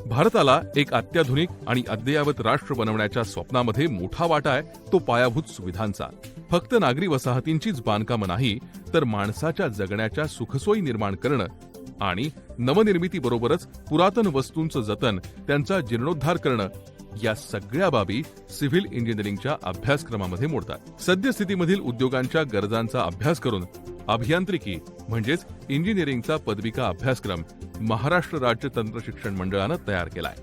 भारताला एक अत्याधुनिक आणि अद्ययावत राष्ट्र बनवण्याच्या स्वप्नामध्ये मोठा वाटा आहे तो पायाभूत सुविधांचा. फक्त नागरी वसाहतींचीच बांधकामं नाही, तर माणसाच्या जगण्याच्या सुखसोयी निर्माण करणं आणि नवनिर्मितीबरोबरच पुरातन वस्तूंचं जतन, त्यांचा जीर्णोद्धार करणं, या सगळ्या बाबी सिव्हिल इंजिनिअरिंगच्या अभ्यासक्रमामध्ये मोडतात. सद्यस्थितीमधील उद्योगांच्या गरजांचा अभ्यास करून अभियांत्रिकी म्हणजेच इंजिनिअरिंगचा पदविका अभ्यासक्रम महाराष्ट्र राज्य तंत्र शिक्षण मंडळानं तयार केलाय.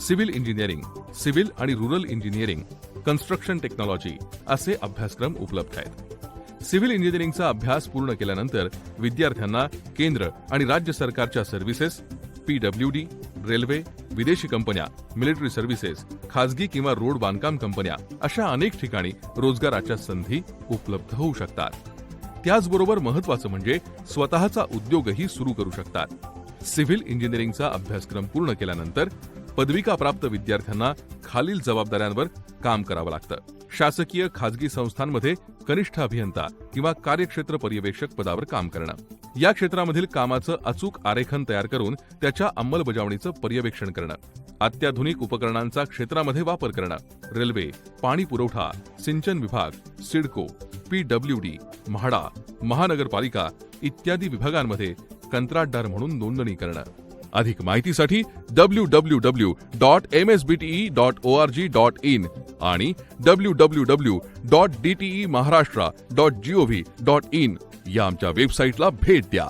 सिव्हिल इंजिनिअरिंग, सिव्हिल आणि रुरल इंजिनिअरिंग, कन्स्ट्रक्शन टेक्नॉलॉजी असे अभ्यासक्रम उपलब्ध आहेत. सिव्हिल इंजिनिअरिंगचा अभ्यास पूर्ण केल्यानंतर विद्यार्थ्यांना केंद्र आणि राज्य सरकारच्या सर्व्हिसेस, PWD, रेल्वे, विदेशी कंपन्या, मिलिटरी सर्व्हिसेस, खासगी किंवा रोड बांधकाम कंपन्या अशा अनेक ठिकाणी रोजगाराच्या संधी उपलब्ध होऊ शकतात. त्याचबरोबर महत्त्वाचं म्हणजे स्वतःचा उद्योगही सुरू करू शकतात. सिव्हिल इंजिनिअरिंगचा अभ्यासक्रम पूर्ण केल्यानंतर पदविका प्राप्त विद्यार्थ्यांना खालील जबाबदाऱ्यांवर काम करावं लागतं. शासकीय खासगी संस्थांमध्ये कनिष्ठ अभियंता किंवा कार्यक्षेत्र पर्यवेक्षक पदावर काम करणं, या क्षेत्रामधील कामाचं अचूक आरेखन तयार करून त्याच्या अंमलबजावणीचं पर्यवेक्षण करणं, अत्याधुनिक उपकरणांचा क्षेत्रामध्ये वापर करणं, रेल्वे, पाणी पुरवठा, सिंचन विभाग, सिडको, PWD, म्हाडा, महानगरपालिका इत्यादी विभागांमध्ये कंत्राटदार म्हणून नोंदणी करणं. अधिक माहितीसाठी www.msbte.org.in आणि www.dtemaharashtra.gov.in या आमच्या वेबसाईटला भेट द्या.